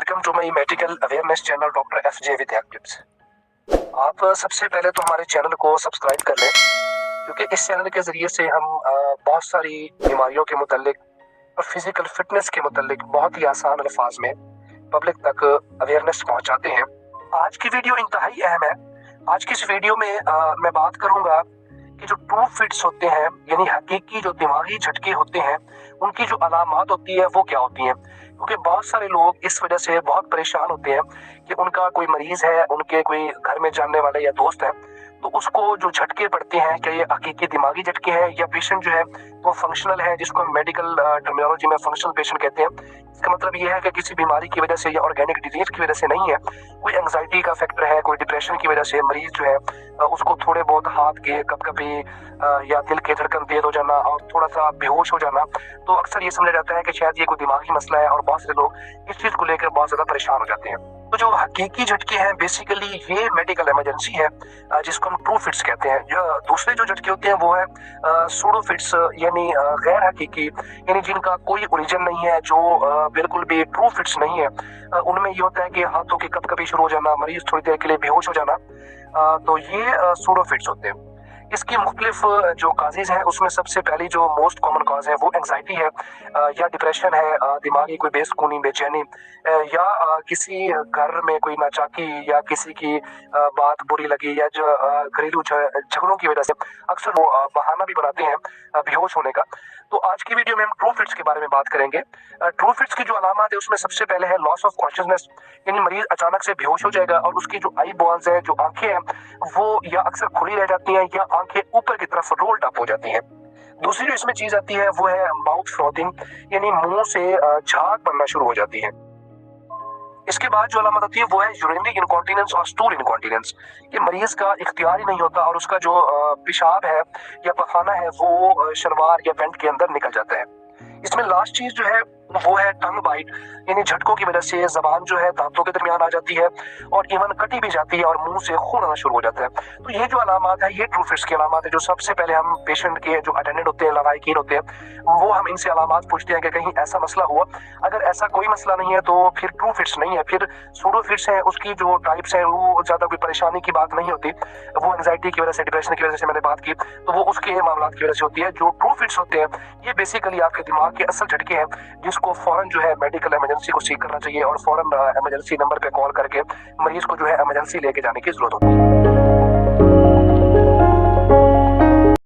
Welcome to my medical awareness channel doctor FJ with tips. आप सबसे पहले तो हमारे चैनल को सब्सक्राइब कर लें, क्योंकि इस चैनल के ज़रिए से हम बहुत सारी बीमारियों के मुतालिक और फिजिकल फिटनेस के मुतालिक बहुत ही आसान अल्फाज में पब्लिक तक अवेयरनेस पहुंचाते हैं। आज की वीडियो इंतहाई अहम है। आज की इस वीडियो में मैं बात करूंगा कि जो ट्रू फिट्स होते हैं, यानी हकीकी जो दिमागी झटके होते हैं, उनकी जो अलामात होती है वो क्या होती हैं। क्योंकि बहुत सारे लोग इस वजह से बहुत परेशान होते हैं कि उनका कोई मरीज है, उनके कोई घर में जानने वाले या दोस्त है, तो उसको जो झटके पड़ते हैं, क्या ये हकीकी दिमागी झटके हैं या पेशेंट जो है वो फंक्शनल है, जिसको हम मेडिकल टर्मिनोलॉजी में फंक्शनल पेशेंट कहते हैं। इसका मतलब ये है कि किसी बीमारी की वजह से या ऑर्गेनिक डिजीज की वजह से नहीं है, कोई एंजाइटी का फैक्टर है, कोई डिप्रेशन की वजह से मरीज जो है उसको थोड़े बहुत हाथ के कभी या दिल के धड़कन तेज हो जाना और थोड़ा सा बेहोश हो जाना, तो अक्सर ये समझा जाता है कि शायद ये कोई दिमागी मसला है और बहुत सारे लोग इस चीज को लेकर बहुत ज्यादा परेशान हो जाते हैं। तो जो हकीकी झटके हैं बेसिकली ये मेडिकल इमरजेंसी है, जिसको हम ट्रू फिट्स कहते हैं। जो दूसरे जो झटके होते हैं वो है सूडो फिट्स, यानी गैर हकीकी, यानी जिनका कोई ओरिजिन नहीं है, जो बिल्कुल भी ट्रू फिट्स नहीं है। उनमें ये होता है कि हाथों की कभी शुरू हो जाना, मरीज थोड़ी देर के लिए बेहोश हो जाना, तो ये सूडो फिट्स होते हैं। इसकी मुख्तलिफ जो काजेज हैं, उसमें सबसे पहली जो मोस्ट कॉमन काज है वो एंग्जाइटी है, या डिप्रेशन है, दिमागी कोई बेसुकूनी, बेचैनी, या किसी घर में कोई नाचाकी या किसी की बात बुरी लगी, या जो घरेलू झगड़ों की वजह से अक्सर वो बहाना भी बनाते हैं बेहोश होने का। तो आज की वीडियो में हम ट्रू फिट्स के बारे में बात करेंगे। ट्रू फिट्स की जो अलामत है उसमें सबसे पहले है लॉस ऑफ कॉन्शियसनेस, यानी मरीज अचानक से बेहोश हो जाएगा और उसकी जो आई बॉल्स है, जो आंखें हैं, वो या अक्सर खुली रह जाती हैं या आंखें ऊपर की तरफ रोल्ड अप हो जाती हैं। दूसरी जो इसमें चीज आती है वो है माउथ फ्रॉथिंग, यानी मुंह से झाग बनना शुरू हो जाती है। इसके बाद जो अलामत आती है वो है यूरिनरी इनकॉन्टिनेंस और स्टूल इनकॉन्टिनेंस, कि मरीज का इख्तियार ही नहीं होता और उसका जो पेशाब है या पखाना है वो शलवार या पैंट के अंदर निकल जाता है। इसमें लास्ट चीज जो है वो है टंग बाइट, यानी झटकों की वजह से जबान जो है दांतों के दरमियान आ जाती है और इवन कटी भी जाती है और मुंह से खून आना शुरू हो जाता है। तो ये जो अलामत है ये ट्रू फिट्स की अलामत है, जो सबसे पहले हम पेशेंट के जो अटेंडेंट होते हैं, लवाहिकीन होते हैं, वो हम इनसे अलामत पूछते हैं कि कहीं ऐसा मसला हुआ। अगर ऐसा कोई मसला नहीं है तो फिर ट्रू फिट्स नहीं है। फिर सूडो फिट्स है, उसकी जो टाइप्स है वो ज्यादा कोई परेशानी की बात नहीं होती, वो एंजाइटी की वजह से, डिप्रेशन की वजह से मैंने बात की, तो वो उसके मामला की वजह से होती है। जो ट्रू फिट्स होते हैं ये बेसिकली आपके दिमाग के असल झटके हैं, जिसको फौरन जो है मेडिकल इमरजेंसी को सीख करना चाहिए और फौरन इमरजेंसी नंबर पे कॉल करके मरीज को जो है इमरजेंसी लेके जाने की जरूरत होती है।